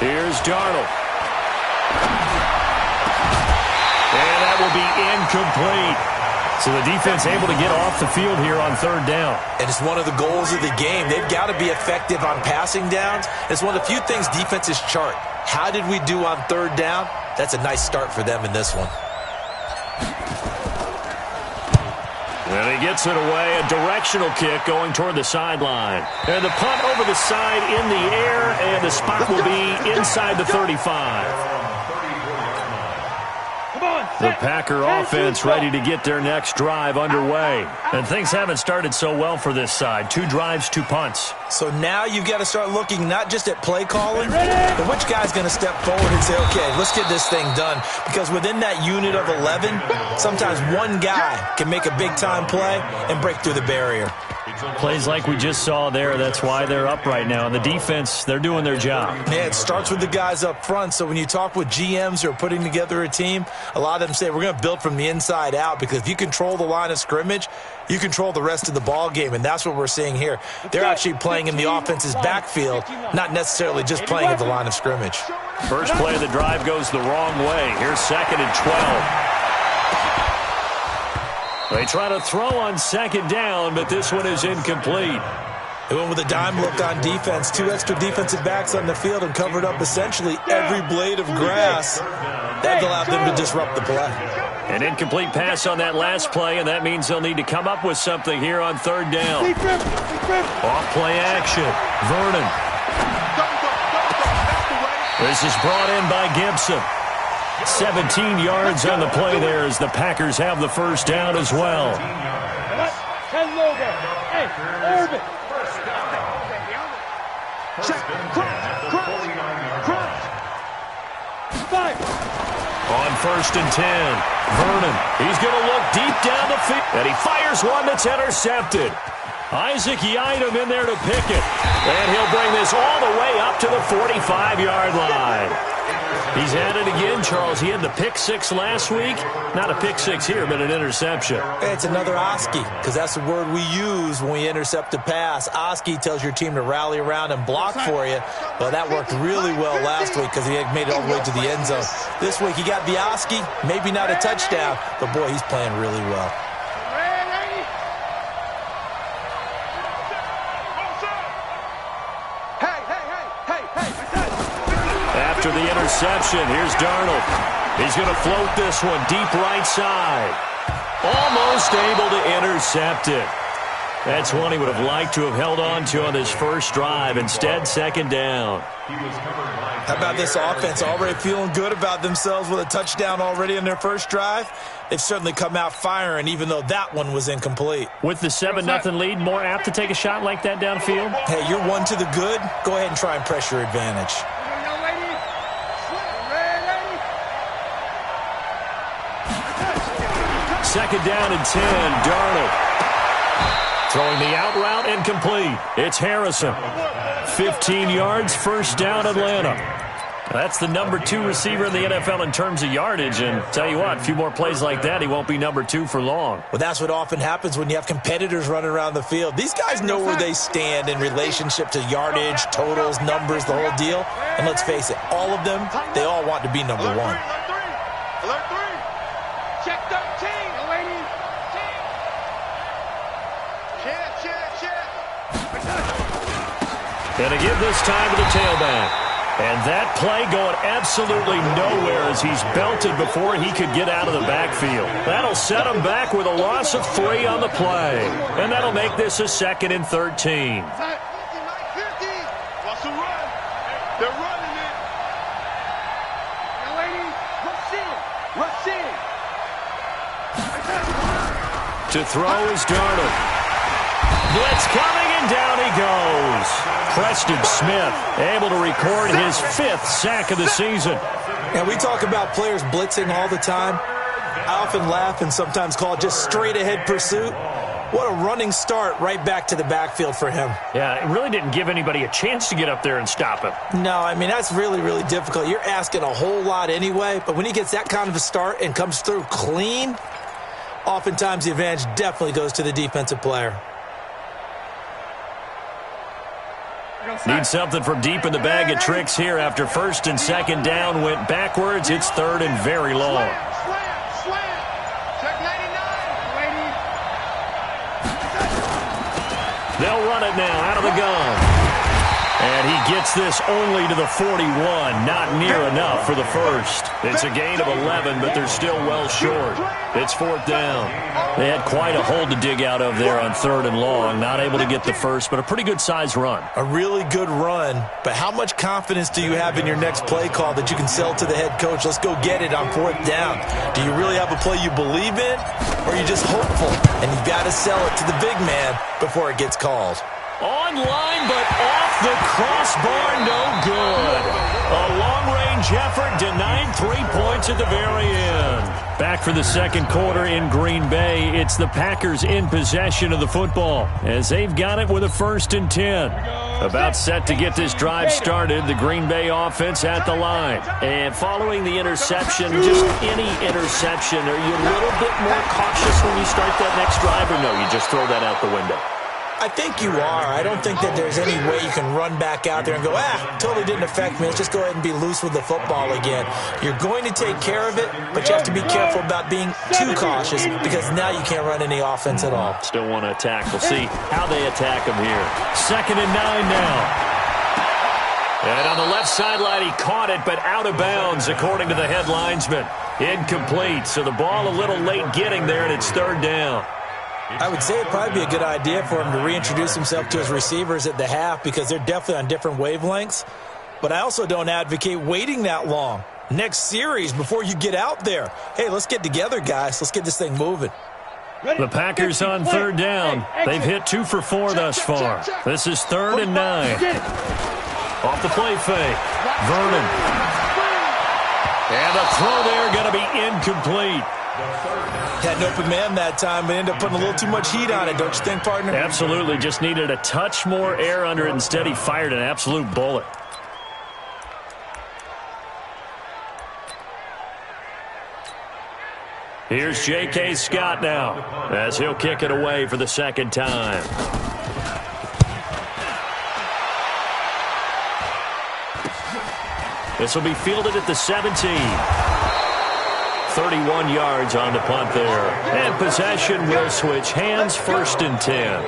Here's Darnold. And that will be incomplete. So the defense able to get off the field here on third down. And it's one of the goals of the game. They've got to be effective on passing downs. It's one of the few things defenses chart. How did we do on third down? That's a nice start for them in this one. And he gets it away, a directional kick going toward the sideline. And the punt over the side in the air, and the spot will be inside the 35. The Packer offense ready to get their next drive underway. And things haven't started so well for this side. 2 drives, 2 punts. So now you've got to start looking not just at play calling, but which guy's going to step forward and say, okay, let's get this thing done. Because within that unit of 11, sometimes one guy can make a big-time play and break through the barrier. Plays like we just saw there, that's why they're up right now. And the defense, they're doing their job. Yeah, it starts with the guys up front. So when you talk with GMs who are putting together a team, a lot of them say we're going to build from the inside out, because if you control the line of scrimmage, you control the rest of the ball game, and that's what we're seeing here. They're actually playing in the offense's backfield, not necessarily just playing at the line of scrimmage. First play of the drive goes the wrong way. Here's 2nd and 12. They try to throw on 2nd down, but this one is incomplete. They went with a dime look on defense. 2 extra defensive backs on the field and covered up essentially every blade of grass. That allowed them to disrupt the play. An incomplete pass on that last play, and that means they'll need to come up with something here on 3rd down. Off-play action. Vernon. This is brought in by Gibson. 17 yards on the play there as the Packers have the first down as well. On 1st and 10, Vernon. He's going to look deep down the field, and he fires one that's intercepted. Isaac Yiadom in there to pick it, and he'll bring this all the way up to the 45-yard line. He's at it again, Charles. He had the pick 6 last week. Not a pick 6 here, but an interception. It's another Oski, because that's the word we use when we intercept a pass. Oski tells your team to rally around and block for you. Well, that worked really well last week because he had made it all the way to the end zone. This week he got the Oski, maybe not a touchdown, but boy, he's playing really well. After the interception, here's Darnold. He's going to float this one deep right side. Almost able to intercept it. That's one he would have liked to have held on to on his first drive. Instead, 2nd down. How about this offense already feeling good about themselves with a touchdown already in their first drive? They've certainly come out firing, even though that one was incomplete. With the 7-0 lead, more apt to take a shot like that downfield? Hey, you're 1 to the good. Go ahead and try and press your advantage. 2nd down and 10, Darnold. Throwing the out route incomplete. It's Harrison. 15 yards, first down, Atlanta. That's the number 2 receiver in the NFL in terms of yardage, and tell you what, a few more plays like that, he won't be number 2 for long. Well, that's what often happens when you have competitors running around the field. These guys know where they stand in relationship to yardage, totals, numbers, the whole deal. And let's face it, all of them, they all want to be number 1. Alert 3. Check 13. Awaiting. Check. And to give this time to the tailback. And that play going absolutely nowhere as he's belted before he could get out of the backfield. That'll set him back with a loss of 3 on the play. And that'll make this a 2nd and 13. What's the run? They're running it. Rush in. To throw is Darnold. Blitz coming, and down he goes. Preston Smith able to record his 5th sack of the season. And we talk about players blitzing all the time. I often laugh and sometimes call it just straight-ahead pursuit. What a running start right back to the backfield for him. Yeah, it really didn't give anybody a chance to get up there and stop him. No, I mean, that's really, really difficult. You're asking a whole lot anyway, but when he gets that kind of a start and comes through clean, oftentimes the advantage definitely goes to the defensive player. Need something from deep in the bag of tricks here after first and second down went backwards. It's third and very long. Check 99, lady. They'll run it now out of the gun. And he gets this only to the 41, not near enough for the first. It's a gain of 11, but they're still well short. It's fourth down. They had quite a hole to dig out of there on third and long. Not able to get the first, but a pretty good-sized run. A really good run, but how much confidence do you have in your next play call that you can sell to the head coach? Let's go get it on fourth down. Do you really have a play you believe in, or are you just hopeful? And you've got to sell it to the big man before it gets called. Online, but off the crossbar, no good. A long-range effort denied 3 points at the very end. Back for the second quarter in Green Bay. It's the Packers in possession of the football as they've got it with a 1st and 10. About set to get this drive started, the Green Bay offense at the line. And following the interception, just any interception, are you a little bit more cautious when you start that next drive, or no, you just throw that out the window? I think you are. I don't think that there's any way you can run back out there and go, totally didn't affect me. Let's just go ahead and be loose with the football again. You're going to take care of it, but you have to be careful about being too cautious because now you can't run any offense at all. Still want to attack. We'll see how they attack them here. 2nd and 9 now. And on the left sideline, he caught it, but out of bounds, according to the head linesman. Incomplete, so the ball a little late getting there, and it's third down. I would say it'd probably be a good idea for him to reintroduce himself to his receivers at the half because they're definitely on different wavelengths. But I also don't advocate waiting that long. Next series before you get out there. Hey, let's get together, guys. Let's get this thing moving. The Packers on third down. They've hit 2 for 4 thus far. This is 3rd and 9. Off the play fake. Vernon. And the throw there going to be incomplete. Had an open man that time, but ended up putting a little too much heat on it, don't you think, partner? Absolutely. Just needed a touch more air under it. Instead, he fired an absolute bullet. Here's J.K. Scott now as he'll kick it away for the second time. This will be fielded at the 17. 31 yards on the punt there. And possession will switch hands, 1st and 10.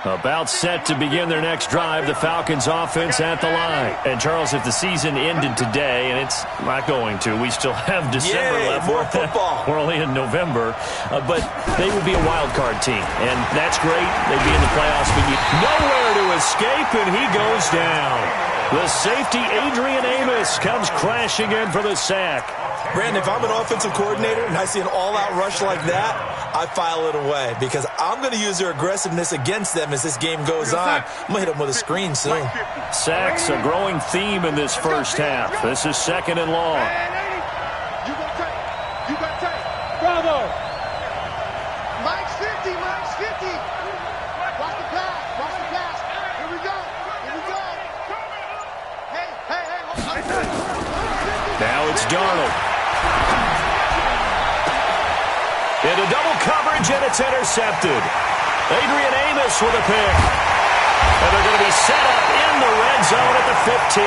About set to begin their next drive, the Falcons offense at the line. And, Charles, if the season ended today, and it's not going to, we still have December left. More football. We're only in November. But they would be a wild card team, and that's great. They'd be in the playoffs, but nowhere to escape, and he goes down. The safety, Adrian Amos, comes crashing in for the sack. Brandon, if I'm an offensive coordinator and I see an all-out rush like that, I file it away because I'm going to use their aggressiveness against them as this game goes on. I'm going to hit them with a screen soon. Sacks, a growing theme in this first half. This is 2nd and long. You got tape. Bravo. Mike's 50. Watch the pass. Here we go. Hey. Now it's Darnold. Into double coverage, and it's intercepted. Adrian Amos with a pick. And they're going to be set up in the red zone at the 15.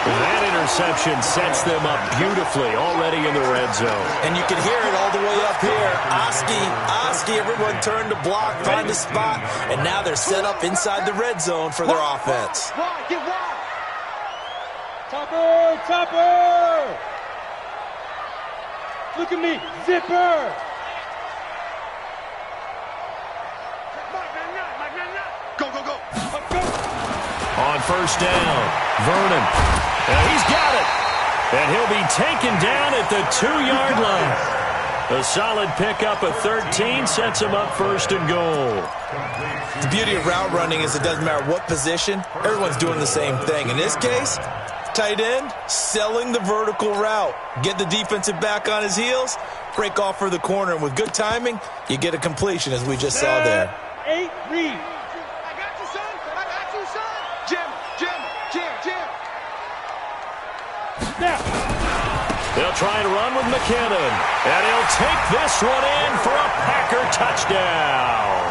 That interception sets them up beautifully already in the red zone. And you can hear it all the way up here. Oski, everyone turned to block, find a spot, and now they're set up inside the red zone for their offense. Get wide. Topper. Look at me, zipper. Go. On first down, Vernon. And he's got it. And he'll be taken down at the 2-yard line. A solid pickup of 13 sets him up 1st and goal. The beauty of route running is it doesn't matter what position. Everyone's doing the same thing. In this case, tight end, selling the vertical route. Get the defensive back on his heels, break off for the corner. And with good timing, you get a completion, as we just saw there. 8, read. I got you, son. Jim. They'll They'll try and run with McKinnon. And he'll take this one in for a Packer touchdown.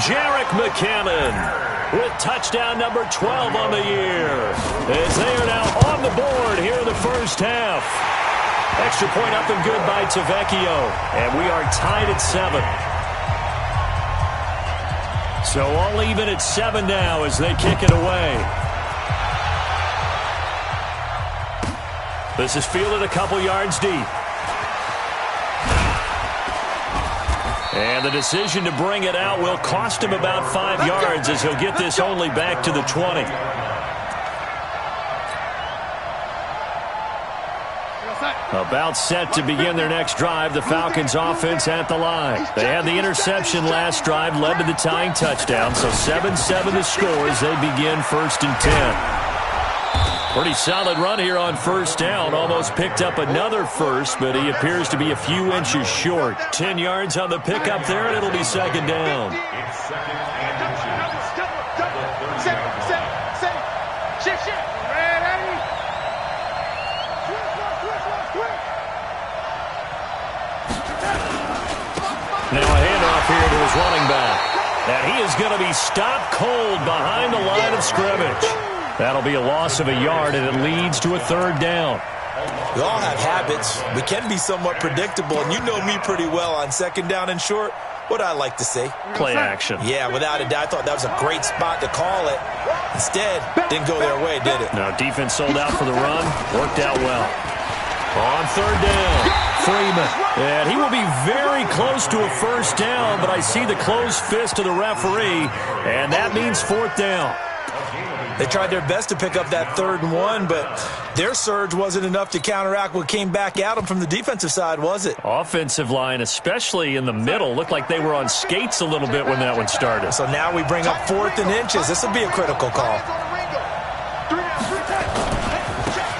Jerick McKinnon with touchdown number 12 on the year. As they are now on the board here in the first half. Extra point up and good by Tavecchio. And we are tied at 7. So all even at 7 now as they kick it away. This is fielded a couple yards deep. And the decision to bring it out will cost him about 5 yards as he'll get this only back to the 20. About set to begin their next drive, the Falcons offense at the line. They had the interception last drive, led to the tying touchdown, so 7-7 the score as they begin 1st and 10. Pretty solid run here on first down. Almost picked up another first, but he appears to be a few inches short. 10 yards on the pickup there, and it'll be 2nd down. Now a handoff here to his running back. And he is going to be stopped cold behind the line of scrimmage. That'll be a loss of a yard, and it leads to a 3rd down. We all have habits. We can be somewhat predictable, and you know me pretty well on 2nd down and short. What I like to say? Play action. Yeah, without a doubt. I thought that was a great spot to call it. Instead, didn't go their way, did it? No, defense sold out for the run. Worked out well. On 3rd down, Freeman. And he will be very close to a 1st down, but I see the closed fist of the referee, and that means 4th down. They tried their best to pick up that 3rd and 1, but their surge wasn't enough to counteract what came back at them from the defensive side, was it? Offensive line, especially in the middle, looked like they were on skates a little bit when that one started. So now we bring up 4th and inches. This will be a critical call.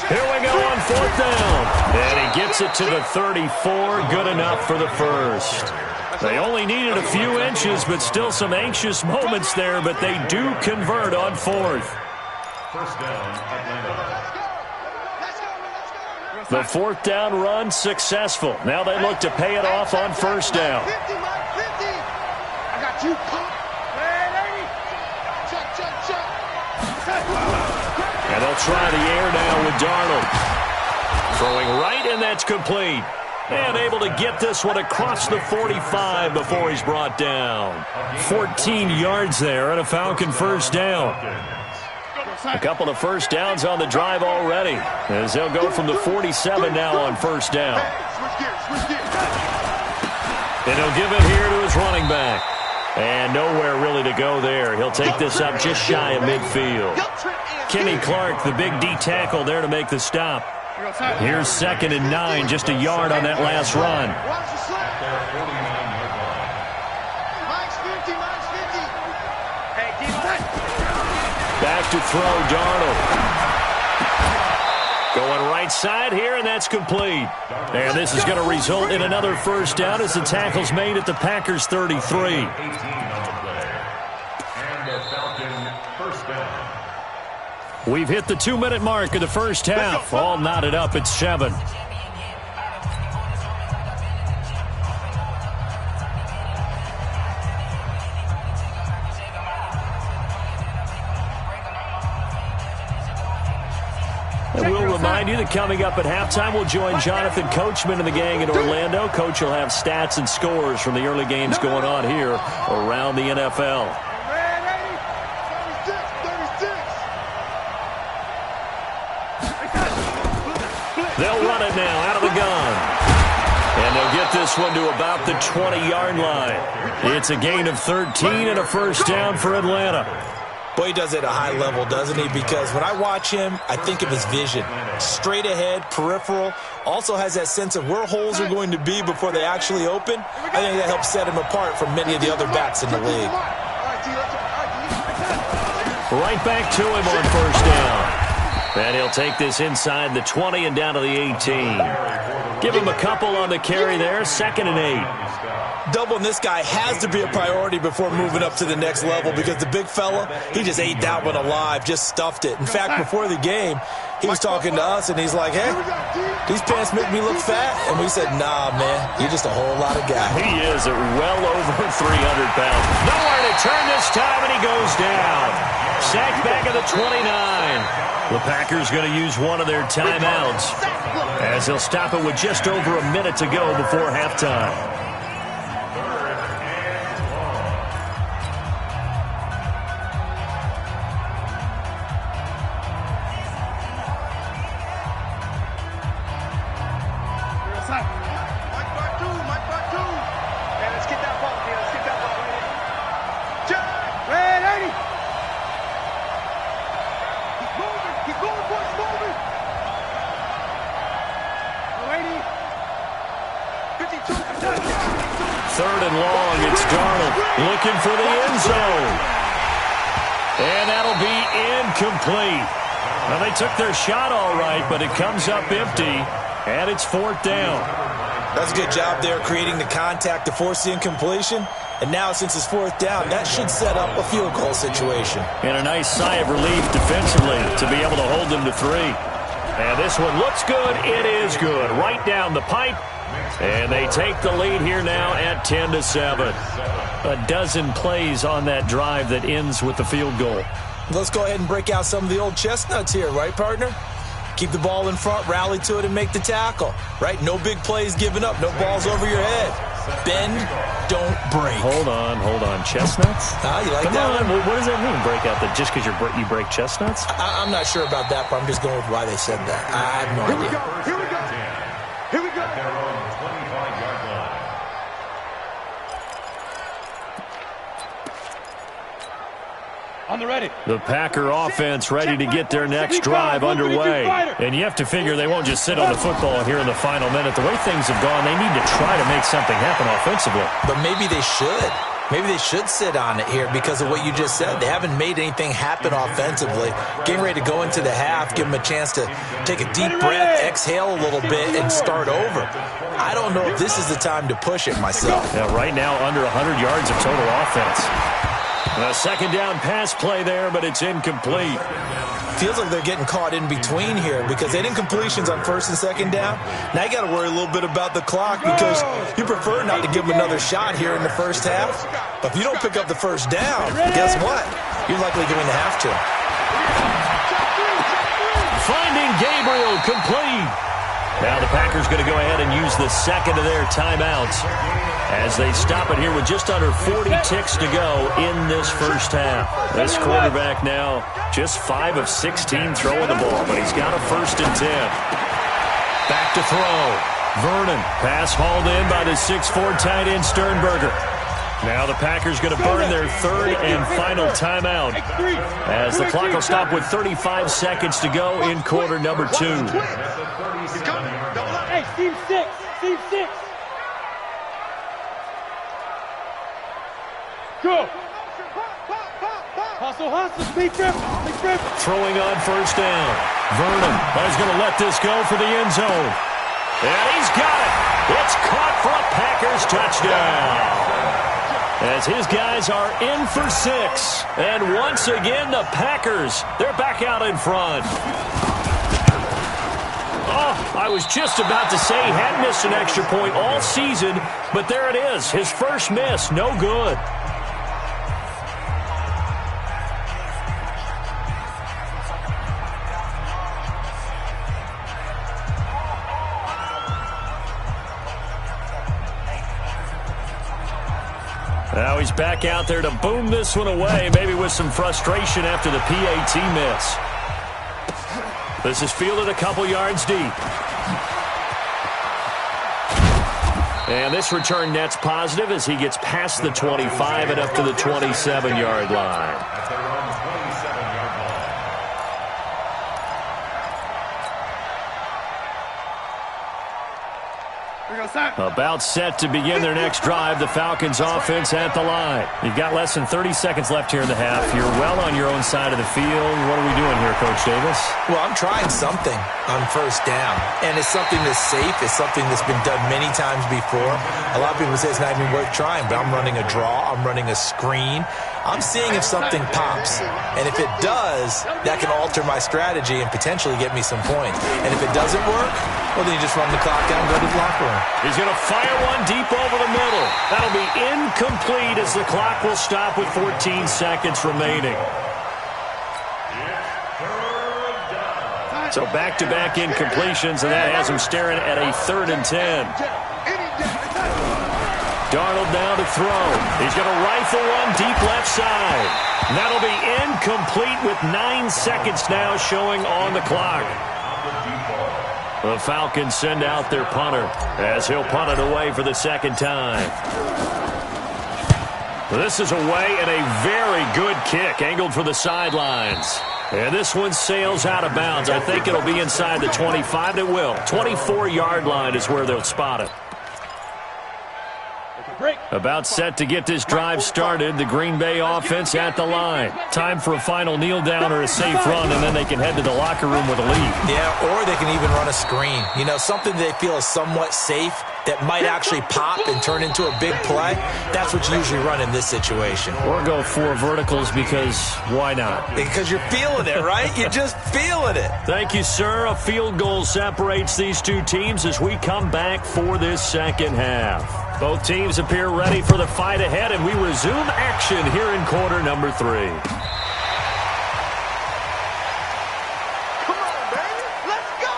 Here we go on 4th down. And he gets it to the 34. Good enough for the first. They only needed a few inches, but still some anxious moments there, but they do convert on 4th. The 4th down run successful. Now they look to pay it off on 1st down. I got you. And they'll try the air now with Darnold. Throwing right, and that's complete. And able to get this one across the 45 before he's brought down. 14 yards there and a Falcon 1st down. A couple of 1st downs on the drive already, as they'll go from the 47 now on 1st down. And he'll give it here to his running back. And nowhere really to go there. He'll take this up just shy of midfield. Kenny Clark, the big D tackle there to make the stop. Here's 2nd and 9, just a yard on that last run. Back to throw, Darnold. Going right side here, and that's complete. And this is going to result in another 1st down as the tackle's made at the Packers' 33. We've hit the 2-minute mark of the first half. All knotted up at 7. And we'll remind you that coming up at halftime, we'll join Jonathan Coachman and the gang in Orlando. Coach will have stats and scores from the early games going on here around the NFL. They'll run it now out of the gun. And they'll get this one to about the 20-yard line. It's a gain of 13 and a 1st down for Atlanta. Boy, he does it at a high level, doesn't he? Because when I watch him, I think of his vision. Straight ahead, peripheral. Also has that sense of where holes are going to be before they actually open. I think that helps set him apart from many of the other backs in the league. Right back to him on 1st down. And he'll take this inside the 20 and down to the 18. Give him a couple on the carry there. 2nd and 8. Doubling this guy has to be a priority before moving up to the next level because the big fella, he just ate that one alive, just stuffed it. In fact, before the game, he was talking to us, and he's like, hey, these pants make me look fat. And we said, nah, man, you're just a whole lot of guy. He is at well over 300 pounds. Nowhere to turn this time, and he goes down. Sacked back at the 29. The Packers going to use one of their timeouts as they'll stop it with just over a minute to go before halftime. Third and long, it's Darnold looking for the end zone. And that'll be incomplete. Well, they took their shot all right, but it comes up empty, and it's fourth down. That's a good job there creating the contact to force the incompletion. And now, since it's fourth down, that should set up a field goal situation. And a nice sigh of relief defensively to be able to hold them to 3. And this one looks good. It is good. Right down the pipe. And they take the lead here now at 10-7. A dozen plays on that drive that ends with the field goal. Let's go ahead and break out some of the old chestnuts here, right, partner? Keep the ball in front, rally to it, and make the tackle, right? No big plays given up, no balls over your head. Bend, don't break. Hold on. Chestnuts? You like Come that on. one? What does that mean, break out? That just because you break chestnuts? I'm not sure about that, but I'm just going with why they said that. I have no idea. Here we go. On the ready. The Packer offense ready to get their next drive underway. And you have to figure they won't just sit on the football here in the final minute. The way things have gone, they need to try to make something happen offensively. But maybe they should. Maybe they should sit on it here because of what you just said. They haven't made anything happen offensively. Getting ready to go into the half, give them a chance to take a deep breath, exhale a little bit, and start over. I don't know if this is the time to push it myself. Yeah, right now under 100 yards of total offense. A second down pass play there, but it's incomplete. Feels like they're getting caught in between here because they did incompletions on first and second down. Now you got to worry a little bit about the clock because you prefer not to give them another shot here in the first half. But if you don't pick up the first down, guess what? You're likely going to have to. Finding Gabriel complete. Now the Packers going to go ahead and use the second of their timeouts as they stop it here with just under 40 ticks to go in this first half. This quarterback now just 5 of 16 throwing the ball, but he's got a 1st and 10. Back to throw. Vernon. Pass hauled in by the 6'4" tight end Sternberger. Now the Packers going to burn their third and final timeout as the clock will stop with 35 seconds to go in quarter number 2. Hey, Steve 6. Go. Hustle, big grip. Throwing on first down. Vernon is going to let this go for the end zone. And he's got it. It's caught for a Packers touchdown. As his guys are in for 6. And once again, the Packers, they're back out in front. Oh, I was just about to say he had missed an extra point all season, but there it is. His first miss, no good. Now he's back out there to boom this one away, maybe with some frustration after the PAT miss. This is fielded a couple yards deep. And this return net's positive as he gets past the 25 and up to the 27-yard line. About set to begin their next drive. The Falcons offense at the line. You've got less than 30 seconds left here in the half. You're well on your own side of the field. What are we doing here, Coach Davis? Well, I'm trying something on first down, and it's something that's safe. It's something that's been done many times before. A lot of people say it's not even worth trying, but I'm running a draw. I'm running a screen. I'm seeing if something pops. And if it does, that can alter my strategy and potentially get me some points. And if it doesn't work, well, then you just run the clock down and go to the locker room. He's going to fire one deep over the middle. That'll be incomplete as the clock will stop with 14 seconds remaining. So back-to-back incompletions, and that has him staring at a 3rd and 10. Darnold now to throw. He's going to rifle one deep left side. That'll be incomplete with 9 seconds now showing on the clock. The Falcons send out their punter as he'll punt it away for the 2nd time. This is away and a very good kick angled for the sidelines. And this one sails out of bounds. I think it'll be inside the 25. It will. 24-yard line is where they'll spot it. About set to get this drive started. The Green Bay offense at the line. Time for a final kneel down or a safe run, and then they can head to the locker room with a lead. Yeah, or they can even run a screen. You know, something they feel is somewhat safe that might actually pop and turn into a big play. That's what you usually run in this situation. Or go 4 verticals because why not? Because you're feeling it, right? You're just feeling it. Thank you, sir. A field goal separates these two teams as we come back for this 2nd half. Both teams appear ready for the fight ahead, and we resume action here in quarter number 3. Come on, baby. Let's go.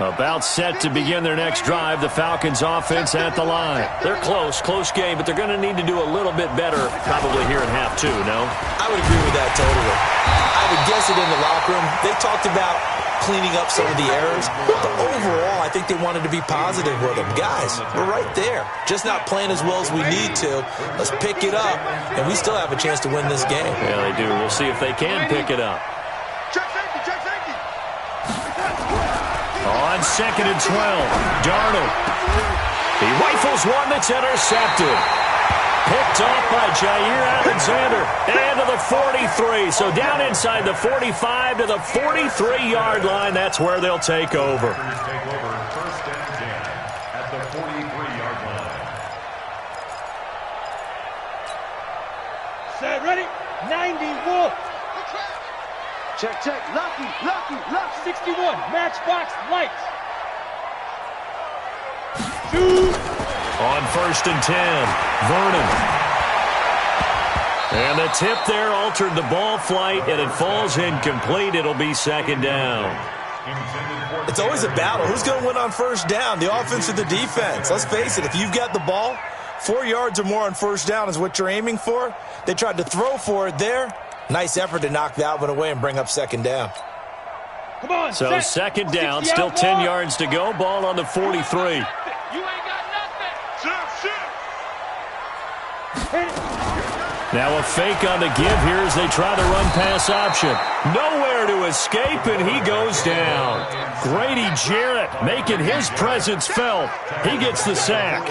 About set to begin their next drive. The Falcons offense at the line. They're close game, but they're going to need to do a little bit better probably here in half 2, no? I would agree with that totally. I would guess it in the locker room. They talked about cleaning up some of the errors, but overall, I think they wanted to be positive with them. Guys, we're right there. Just not playing as well as we need to. Let's pick it up, and we still have a chance to win this game. Yeah, they do. We'll see if they can pick it up. Check safety, check safety. On 2nd and 12, Darnold. He rifles one that's intercepted. Picked off by Jair Alexander. And to the 43. So down inside the 45 to the 43-yard line. That's where they'll take over. First and 10 at the 43-yard line. Set, ready? 90, Wolf. Check, lucky. 61, matchbox, lights. Shoot. On 1st and 10, Vernon. And the tip there altered the ball flight, and it falls incomplete. It'll be 2nd down. It's always a battle. Who's going to win on 1st down, the offense or the defense? Let's face it, if you've got the ball, 4 yards or more on 1st down is what you're aiming for. They tried to throw for it there. Nice effort to knock that one away and bring up 2nd down. Come on, So set. 2nd down, still 10 yards to go. Ball on the 43. You ain't got nothing. Now a fake on the give here as they try to run pass option. Nowhere to escape, and he goes down. Grady Jarrett making his presence felt. He gets the sack.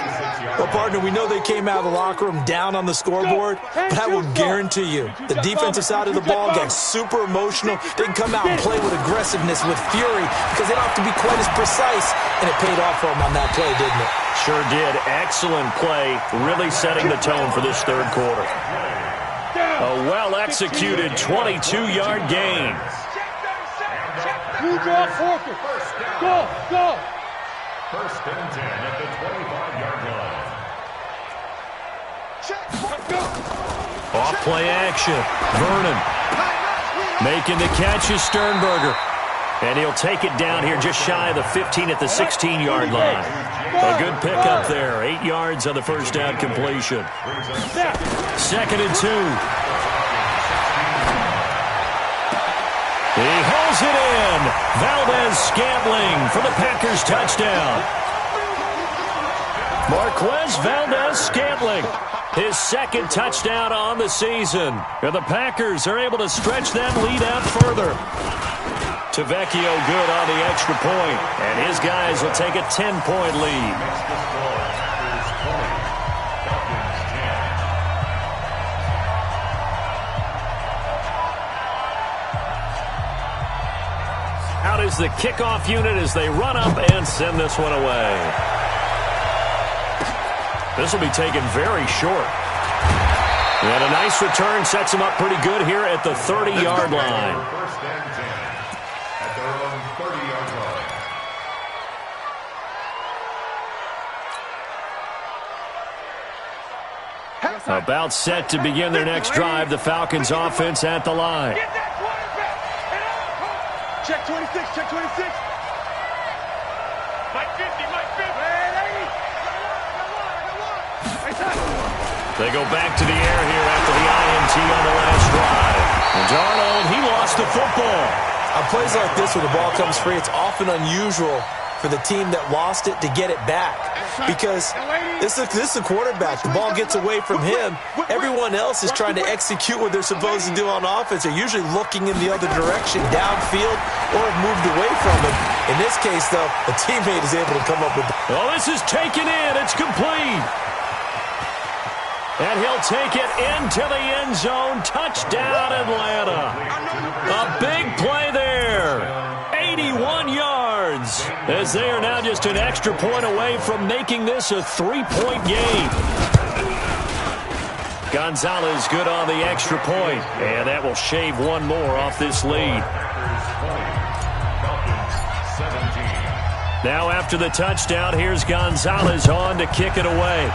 Well, partner, we know they came out of the locker room down on the scoreboard, but I will guarantee you the defensive side of the ball got super emotional. They can come out and play with aggressiveness, with fury, because they don't have to be quite as precise, and it paid off for them on that play, didn't it? Sure did. Excellent play, really setting the tone for this 3rd quarter. A well-executed 22-yard gain. You draw forfeit. Go. 1st and 10 at the 25-yard line. Off play action. Vernon making the catch is Sternberger. And he'll take it down here just shy of the 15 at the 16-yard line. A good pickup there. 8 yards on the 1st down completion. 2nd and 2. He hauls it in. Valdez-Scantling for the Packers touchdown. Marquez Valdez-Scantling, his 2nd touchdown on the season. And the Packers are able to stretch that lead out further. Tavecchio good on the extra point, and his guys will take a 10-point lead. Out is the kickoff unit as they run up and send this one away. This will be taken very short. And a nice return sets them up pretty good here at the 30-yard line. First and 10 at their own 30-yard line. About set to begin their next drive. The Falcons offense at the line. Get that quarterback. Check 26, check 26. Mike 50, Mike 50. They go back to the air here after the INT on the last drive. And Darnold, he lost the football. On plays like this where the ball comes free, it's often unusual for the team that lost it to get it back. Because this is a quarterback. The ball gets away from him. Everyone else is trying to execute what they're supposed to do on offense. They're usually looking in the other direction, downfield, or have moved away from him. In this case, though, a teammate is able to come up with the... Oh, this is taken in. It's complete. And he'll take it into the end zone. Touchdown, Atlanta. A big play there. 81 yards. As they are now just an extra point away from making this a 3-point game. Gonzalez good on the extra point. And that will shave one more off this lead. Now after the touchdown, here's Gonzalez on to kick it away.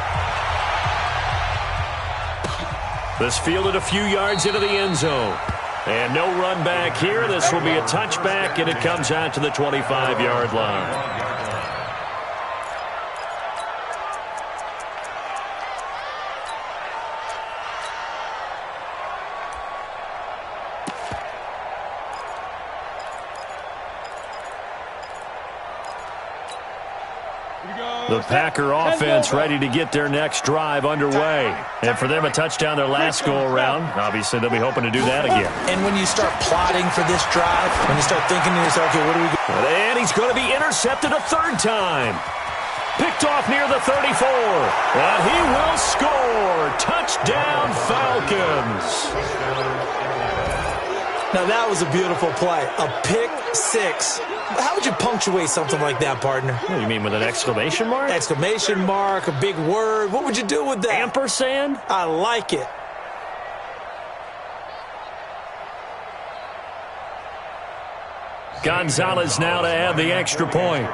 This fielded a few yards into the end zone. And no run back here. This will be a touchback, and it comes out to the 25-yard line. The Packer offense ready to get their next drive underway. And for them, a touchdown their last go-around. Obviously, they'll be hoping to do that again. And when you start plotting for this drive, when you start thinking to yourself, okay, what do we do? And he's going to be intercepted a third time. Picked off near the 34. And he will score. Touchdown, Falcons. Now, that was a beautiful play. A pick six. How would you punctuate something like that, partner? What, you mean with an exclamation mark? Exclamation mark, a big word. What would you do with that? Ampersand? I like it. Gonzalez now to add the extra point.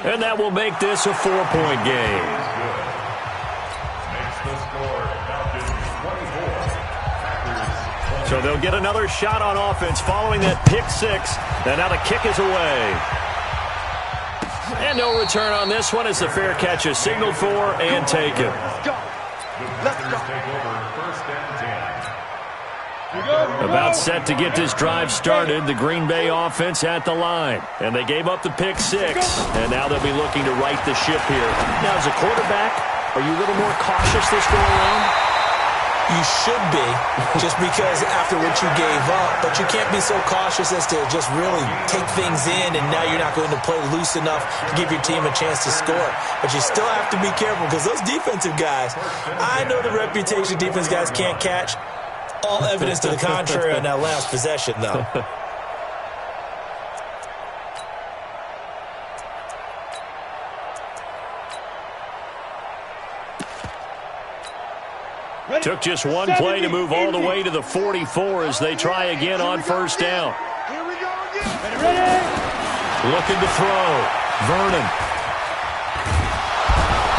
And that will make this a 4-point game. So they'll get another shot on offense following that pick six. And now the kick is away. And no return on this one as the fair catch is signaled for and taken. About set to get this drive started. The Green Bay offense at the line. And they gave up the pick six. And now they'll be looking to right the ship here. Now, as a quarterback, are you a little more cautious this go around? You should be, just because after what you gave up. But you can't be so cautious as to just really take things in, and now you're not going to play loose enough to give your team a chance to score. But you still have to be careful because those defensive guys, I know the reputation defense guys can't catch. All evidence to the contrary on that last possession, though. Took just one play to move all the way to the 44 as they try again on first down. Here we go again. Ready? Looking to throw. Vernon.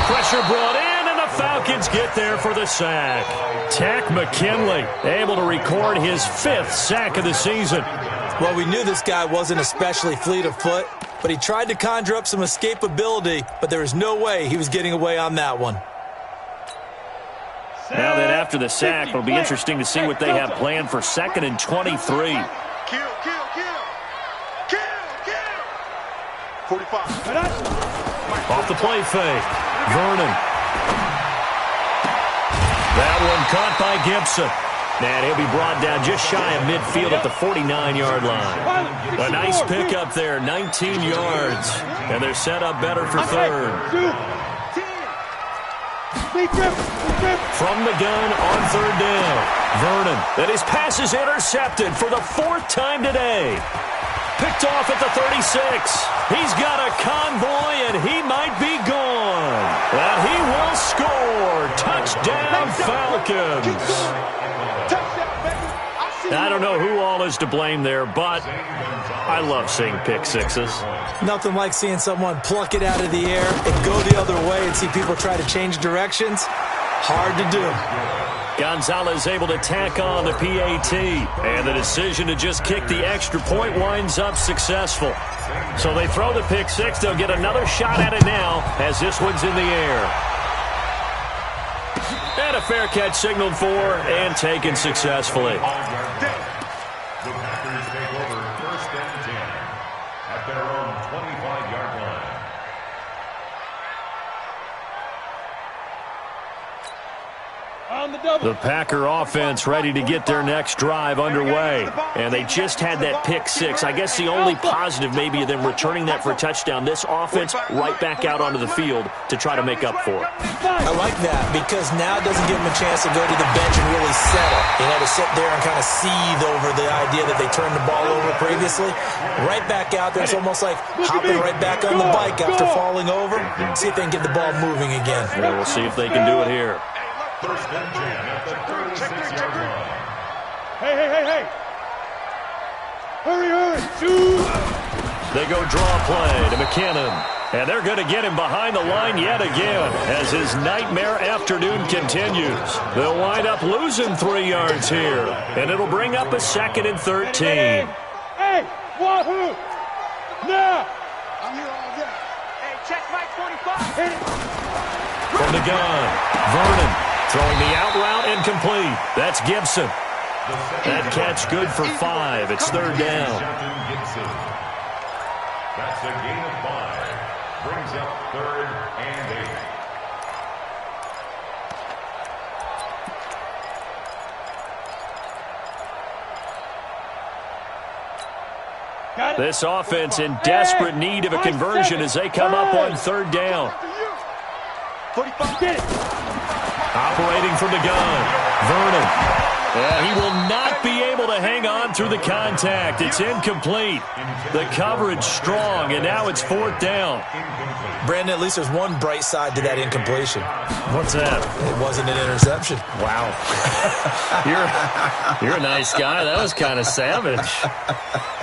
Pressure brought in, and the Falcons get there for the sack. Tack McKinley able to record his 5th sack of the season. Well, we knew this guy wasn't especially fleet of foot, but he tried to conjure up some escapability, but there was no way he was getting away on that one. Now then, after the sack, it'll be interesting to see what they have planned for 2nd and 23. Kill, kill, kill. Kill, kill. 45. Off the play fake. Vernon. That one caught by Gibson. And he'll be brought down just shy of midfield at the 49-yard line. A nice pickup there, 19 yards. And they're set up better for third. From the gun on third down. Vernon, and his pass is intercepted for the fourth time today. Picked off at the 36. He's got a convoy, and he might be gone. And he will score. Touchdown, Falcons. I don't know who all is to blame there, but I love seeing pick sixes. Nothing like seeing someone pluck it out of the air and go the other way and see people try to change directions. Hard to do. Gonzalez able to tack on the PAT, and the decision to just kick the extra point winds up successful. So they throw the pick six. They'll get another shot at it now as this one's in the air. And a fair catch signaled for and taken successfully. The Packers take over first and 10 at their own 25-yard line. The Packer offense ready to get their next drive underway. And they just had that pick six. I guess the only positive maybe of them returning that for a touchdown. This offense right back out onto the field to try to make up for it. I like that because now it doesn't give them a chance to go to the bench and really settle. To sit there and kind of seethe over the idea that they turned the ball over previously. Right back out there. It's almost like hopping right back on the bike after falling over. See if they can get the ball moving again. Yeah, we'll see if they can do it here. First and 10 at the 36-yard line. Hey. Hurry. Shoot. They go draw play to McKinnon. And they're going to get him behind the line yet again as his nightmare afternoon continues. They'll wind up losing 3 yards here. And it'll bring up a 2nd and 13. Hey, wahoo! Now! I'm here all day. Hey, check my 25. Hit it. From the gun, Vernon throwing the out route incomplete. That's Gibson. That catch good for 5. It's third down. That's a gain of 5. Brings up 3rd and 8. This offense in desperate need of a conversion as they come up on third down. 45. Get it. Operating from the gun, Vernon. He will not be able to hang on through the contact. It's incomplete. The coverage strong, and now it's 4th down. Brandon, at least there's one bright side to that incompletion. What's that? It wasn't an interception. Wow. You're a nice guy. That was kind of savage.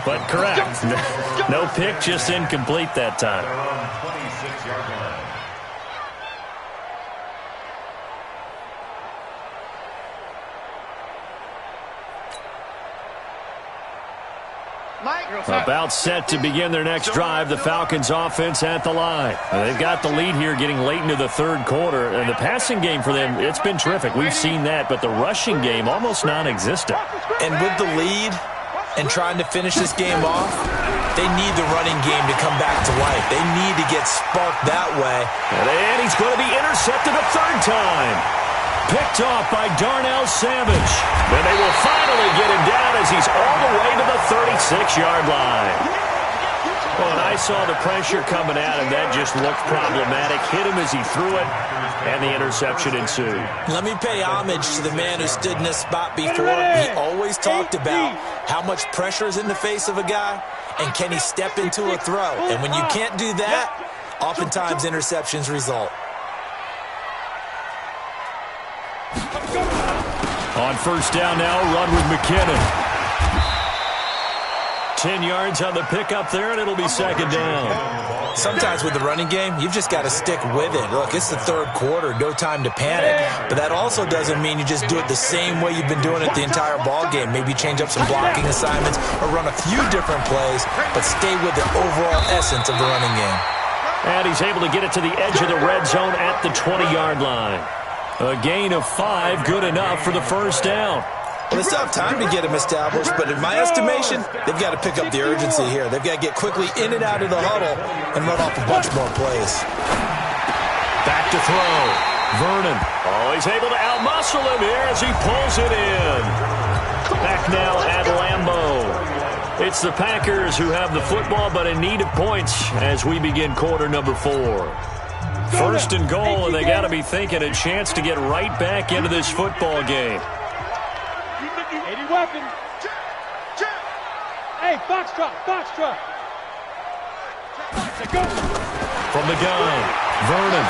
But correct. No pick, just incomplete that time. 26-yard line. About set to begin their next drive, the Falcons offense at the line. They've got the lead here getting late into the third quarter. And the passing game for them, it's been terrific. We've seen that, but the rushing game almost non-existent. And with the lead and trying to finish this game off, they need the running game to come back to life. They need to get sparked that way. And he's going to be intercepted a third time. Picked off by Darnell Savage. And they will finally get him down as he's all the way to the 36-yard line. Well, and I saw the pressure coming at him. That just looked problematic. Hit him as he threw it, and the interception ensued. Let me pay homage to the man who stood in this spot before. He always talked about how much pressure is in the face of a guy, and can he step into a throw. And when you can't do that, oftentimes interceptions result. On first down now, run with McKinnon. 10 yards on the pickup there, and it'll be 2nd down. Sometimes with the running game, you've just got to stick with it. Look, it's the third quarter, no time to panic. But that also doesn't mean you just do it the same way you've been doing it the entire ball game. Maybe change up some blocking assignments or run a few different plays, but stay with the overall essence of the running game. And he's able to get it to the edge of the red zone at the 20-yard line. A gain of 5, good enough for the first down. Well, they still have time to get him established, but in my estimation, they've got to pick up the urgency here. They've got to get quickly in and out of the huddle and run off a bunch more plays. Back to throw. Vernon. Oh, he's able to outmuscle him here as he pulls it in. Back now at Lambeau. It's the Packers who have the football, but in need of points as we begin quarter number 4. First and goal, and they got to be thinking a chance to get right back into this football game. 80 weapons. Hey, Foxtrot, Foxtrot. Go. From the gun, Vernon.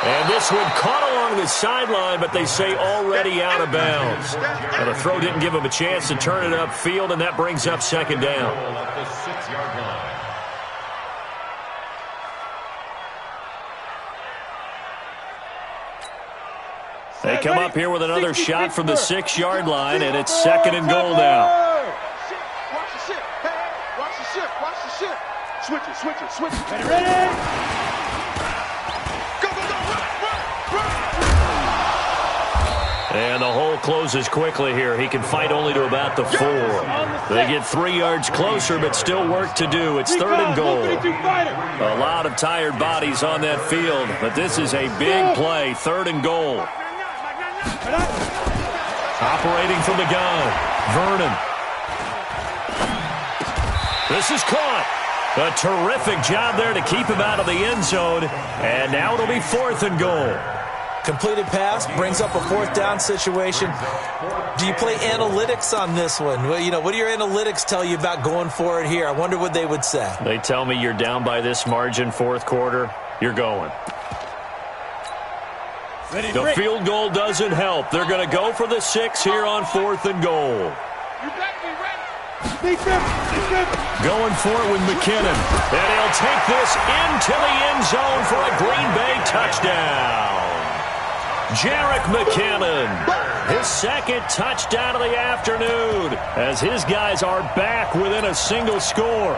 And this one caught along the sideline, but they say already out of bounds. Now the throw didn't give him a chance to turn it upfield, and that brings up second down. At the 6-yard line. They come up here with another shot from the 6-yard line, and it's second and goal now. Watch the ship. Hey, watch the ship. Watch the ship. Switch it, switch it, switch it. Ready, ready. Go, go, go. Run, run, run. And the hole closes quickly here. He can fight only to about the 4. They get 3 yards closer, but still work to do. It's third and goal. A lot of tired bodies on that field, but this is a big play. Third and goal. Operating from the gun, Vernon. This is caught. A terrific job there to keep him out of the end zone. And now it'll be fourth and goal. Completed pass brings up a fourth down situation. Do you play analytics on this one? Well, you know, what do your analytics tell you about going for it here? I wonder what they would say. They tell me you're down by this margin fourth quarter. You're going. The field goal doesn't help. They're going to go for the 6 here on fourth and goal. Going for it with McKinnon. And he'll take this into the end zone for a Green Bay touchdown. Jerick McKinnon, his second touchdown of the afternoon, as his guys are back within a single score.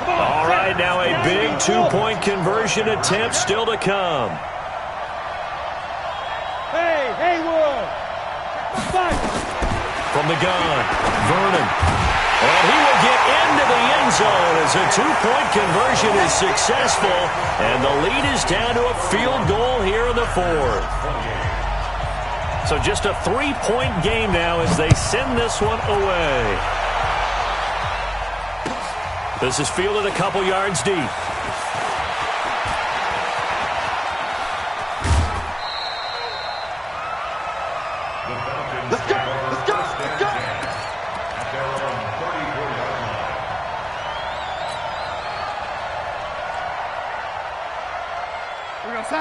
All right, now a big 2-point conversion attempt still to come. Hey, Haywood. From the gun, Vernon. And he will get into the end zone as a 2-point conversion is successful. And the lead is down to a field goal here in the 4th. So just a 3-point game now as they send this one away. This is fielded a couple yards deep. Let's go, let's go, let's go. At their own 34-yard line.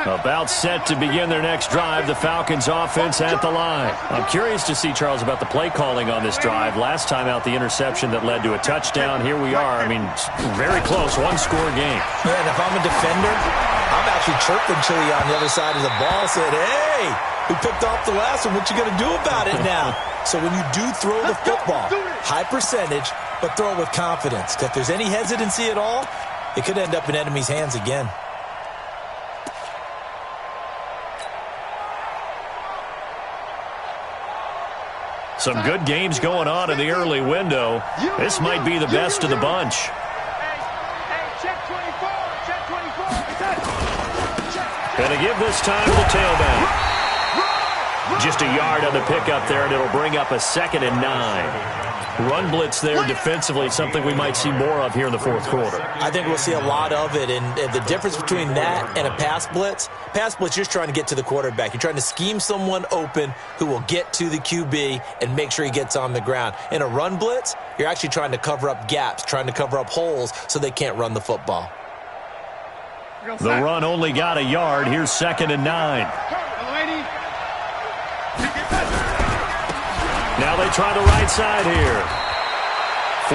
About set to begin their next drive, the Falcons offense at the line. I'm curious to see, Charles, about the play calling on this drive. Last time out, the interception that led to a touchdown. Here we are. I mean, very close, one-score game. Yeah, and if I'm a defender, I'm actually chirping Chili on the other side of the ball, saying, hey, we picked off the last one. What you going to do about it now? So when you do throw the football, high percentage, but throw it with confidence. Because if there's any hesitancy at all, it could end up in enemy's hands again. Some good games going on in the early window. This might be the best of the bunch. Hey, check 24, check 24. Going to give this time to the tailback. Just a yard on the pickup there, and it'll bring up a 2nd and 9. Run blitz there defensively, something we might see more of here in the fourth quarter. I think we'll see a lot of it, and the difference between that and a pass blitz, you're just trying to get to the quarterback. You're trying to scheme someone open who will get to the QB and make sure he gets on the ground. In a run blitz, you're actually trying to cover up gaps, trying to cover up holes so they can't run the football. The run only got a yard. Here's 2nd and 9. Now they try the right side here.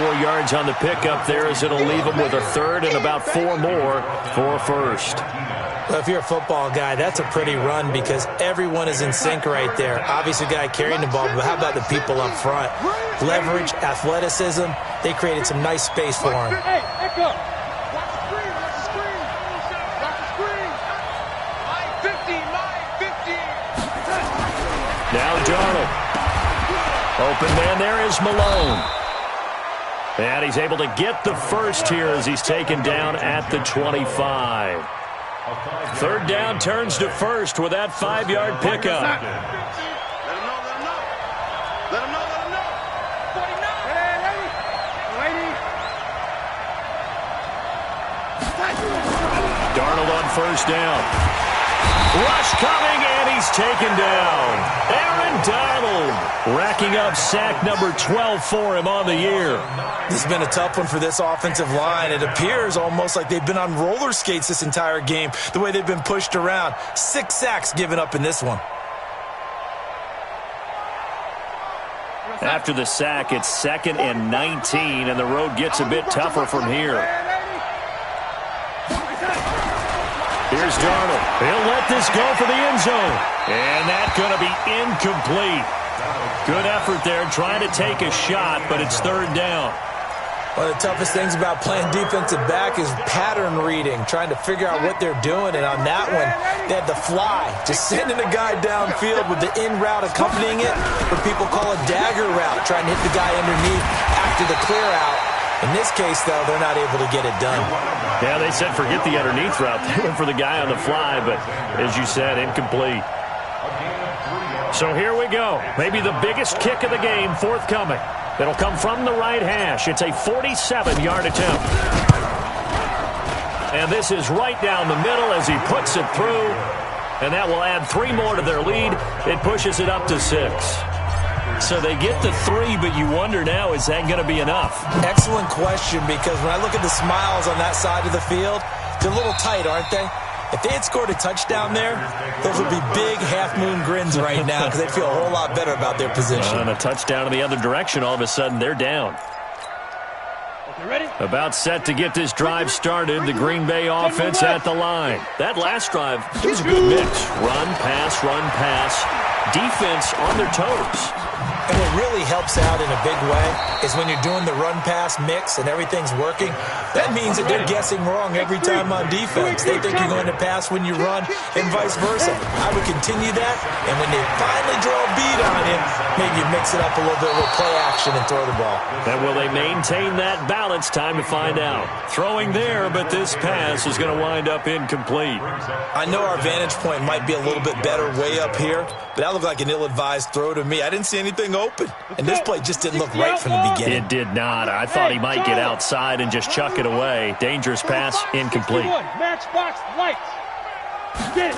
4 yards on the pickup there as it'll leave them with a 3rd and about 4 more for a 1st. Well, if you're a football guy, that's a pretty run because everyone is in sync right there. Obviously, the guy carrying the ball, but how about the people up front? Leverage, athleticism, they created some nice space for him. Hey, echo. Watch the screen, watch the screen. Watch the screen. Line 50, line 50. Now Darnold. Open man there is Malone. And he's able to get the first here as he's taken down at the 25. 3rd down turns to first with that 5-yard pickup. Let him know, let him know. Let him know, let him know. 49. Darnold on first down. Rush coming, and he's taken down. Aaron Donald racking up sack number 12 for him on the year. This has been a tough one for this offensive line. It appears almost like they've been on roller skates this entire game, the way they've been pushed around. 6 sacks given up in this one. After the sack, it's 2nd and 19, and the road gets a bit tougher from here. Here's Darnold. He'll let this go for the end zone. And that's going to be incomplete. Good effort there trying to take a shot, but it's 3rd down. One of the toughest things about playing defensive back is pattern reading, trying to figure out what they're doing. And on that one, they had the fly, just sending a guy downfield with the in route accompanying it, what people call a dagger route, trying to hit the guy underneath after the clear out. In this case, though, they're not able to get it done. Yeah, they said forget the underneath route. They went for the guy on the fly, but as you said, incomplete. So here we go. Maybe the biggest kick of the game forthcoming. It'll come from the right hash. It's a 47-yard attempt. And this is right down the middle as he puts it through. And that will add 3 more to their lead. It pushes it up to 6. So they get the 3, but you wonder now, is that going to be enough? Excellent question, because when I look at the smiles on that side of the field, they're a little tight, aren't they? If they had scored a touchdown there, those would be big half-moon grins right now because they'd feel a whole lot better about their position. And a touchdown in the other direction, all of a sudden they're down. Ready? About set to get this drive started, the Green Bay offense at the line. That last drive, it was a good mix. Run, pass, defense on their toes. And what really helps out in a big way is when you're doing the run-pass mix and everything's working, that means that they're guessing wrong every time on defense. They think you're going to pass when you run and vice versa. I would continue that, and when they finally draw a beat on you, maybe you mix it up a little bit with play action and throw the ball. And will they maintain that balance? Time to find out. Throwing there, but this pass is going to wind up incomplete. I know our vantage point might be a little bit better way up here, but that looked like an ill-advised throw to me. I didn't see anything open, and this play just didn't look right from the beginning. It did not. I thought he might get outside and just chuck it away. Dangerous pass, incomplete. Matchbox lights. Get it.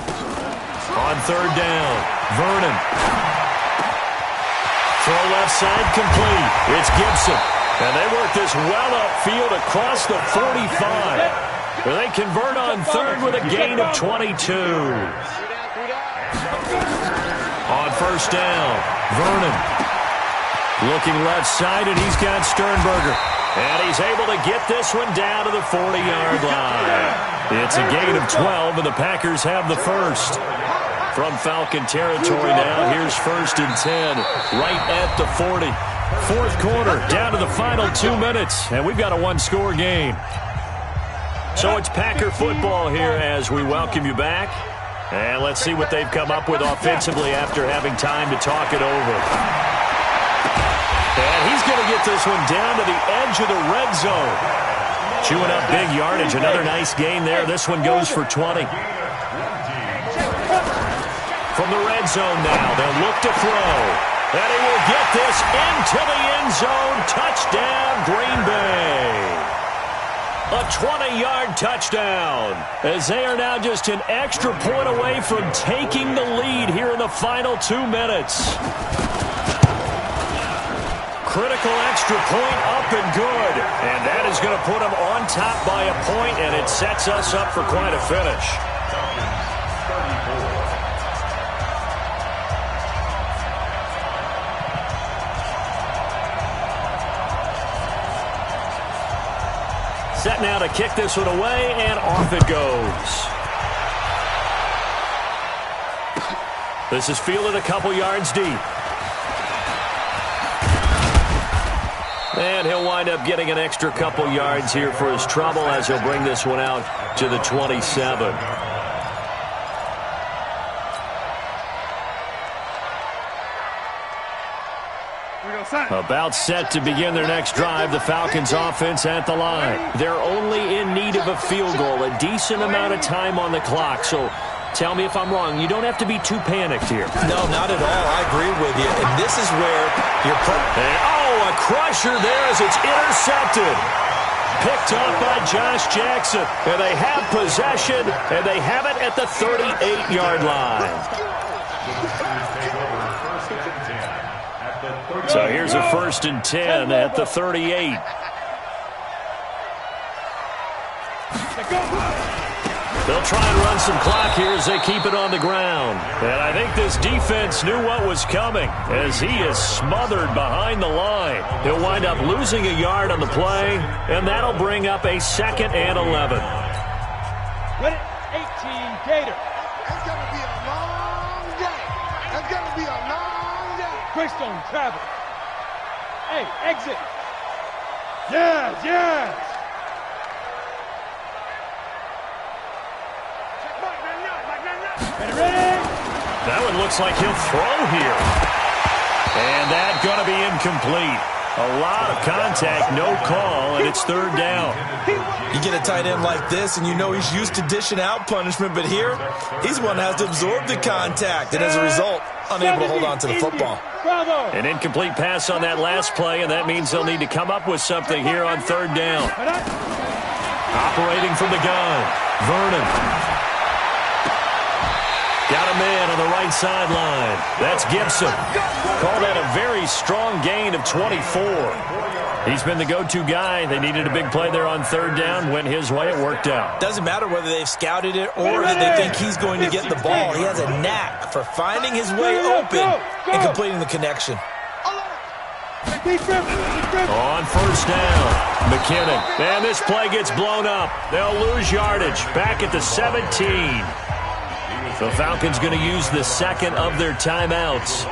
On 3rd down, Vernon. Throw left side complete. It's Gibson. And they work this well upfield across the 45. They convert on 3rd with a gain of 22. On 1st down, Vernon. Looking left side, and he's got Sternberger. And he's able to get this one down to the 40-yard line. It's a gain of 12, and the Packers have the first. From Falcon territory now, here's 1st and 10, right at the 40. 4th quarter, down to the final 2 minutes, and we've got a 1-score game. So it's Packer football here as we welcome you back. And let's see what they've come up with offensively after having time to talk it over. And he's going to get this one down to the edge of the red zone. Chewing up big yardage. Another nice gain there. This one goes for 20. From the red zone now, they'll look to throw. And he will get this into the end zone. Touchdown, Green Bay. A 20-yard touchdown, as they are now just an extra point away from taking the lead here in the final 2 minutes. Critical extra point up and good. And that is going to put them on top by a point, and it sets us up for quite a finish. Set now to kick this one away, and off it goes. This is fielded a couple yards deep. And he'll wind up getting an extra couple yards here for his trouble as he'll bring this one out to the 27. About set to begin their next drive, the Falcons offense at the line. They're only in need of a field goal, a decent amount of time on the clock. So tell me if I'm wrong. You don't have to be too panicked here. No, not at all. I agree with you. And this is where you're put. A crusher there as it's intercepted. picked off by Josh Jackson. And they have possession, and they have it at the 38-yard line. So here's a 1st and 10 at the 38. They'll try and run some clock here as they keep it on the ground. And I think this defense knew what was coming as he is smothered behind the line. He'll wind up losing a yard on the play, and that'll bring up a 2nd and 11. Ready? 18, Gator. It's going to be a long day. It's going to be a long day. Greystone, travel. Hey, exit. Yes, yes. Ready? That one looks like he'll throw here. And that's going to be incomplete. A lot of contact, no call, and it's 3rd down. You get a tight end like this, and you know he's used to dishing out punishment, but here, he's the one that has to absorb the contact, and as a result, unable to hold on to the football. An incomplete pass on that last play, and that means they'll need to come up with something here on 3rd down. Operating from the gun, Vernon. Got a man on the right sideline. That's Gibson. Call that a very strong gain of 24. He's been the go-to guy. They needed a big play there on 3rd down. Went his way. It worked out. Doesn't matter whether they've scouted it or that they think he's going to get the ball. He has a knack for finding his way open and completing the connection. On 1st down, McKinnon. And this play gets blown up. They'll lose yardage. Back at the 17. The Falcons going to use the 2nd of their timeouts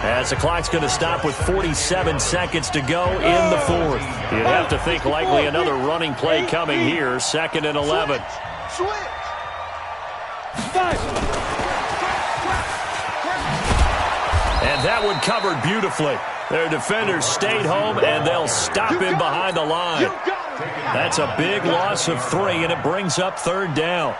as the clock's going to stop with 47 seconds to go in the 4th. You'd have to think likely another running play coming here, 2nd and 11. And that one covered beautifully. Their defenders stayed home, and they'll stop him behind the line. That's a big loss of 3, and it brings up 3rd down.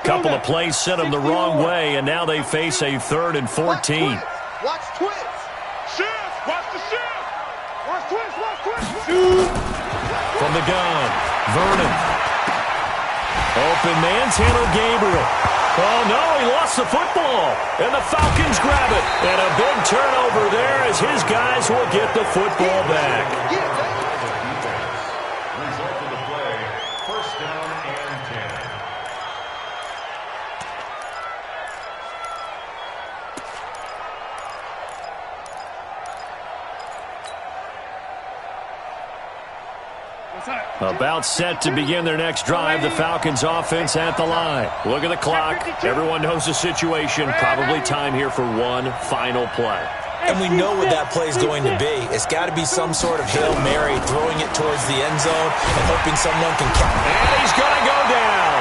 Couple of plays sent them the wrong way, and now they face a 3rd and 14. Watch twist. Shift. Watch the shift. Watch twist. Watch twist. From the gun, Vernon. Open man's handle, Gabriel. Oh, no, he lost the football. And the Falcons grab it. And a big turnover there as his guys will get the football back. Result of the play, 1st down and 10. About set to begin their next drive, the Falcons offense at the line. Look at the clock. Everyone knows the situation. Probably time here for one final play. And we know what that play is going to be. It's got to be some sort of Hail Mary, throwing it towards the end zone and hoping someone can count. And he's going to go down.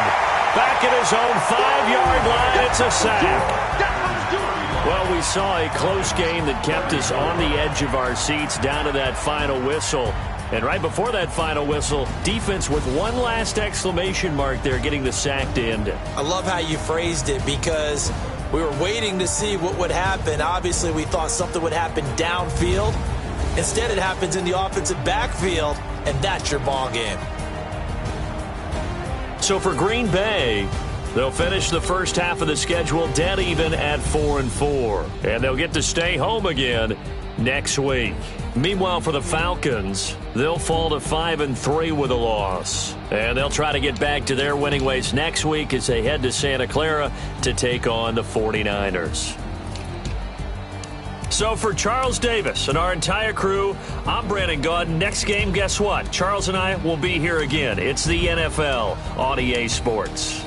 Back at his own 5-yard line, it's a sack. Well, we saw a close game that kept us on the edge of our seats down to that final whistle. And right before that final whistle, defense with one last exclamation mark there, getting the sack to end it. I love how you phrased it because we were waiting to see what would happen. Obviously, we thought something would happen downfield. Instead, it happens in the offensive backfield, and that's your ball game. So for Green Bay, they'll finish the first half of the schedule dead even at 4-4. And they'll get to stay home again next week. Meanwhile, for the Falcons, they'll fall to 5-3 with a loss. And they'll try to get back to their winning ways next week as they head to Santa Clara to take on the 49ers. So for Charles Davis and our entire crew, I'm Brandon Gaudin. Next game, guess what? Charles and I will be here again. It's the NFL on EA Sports.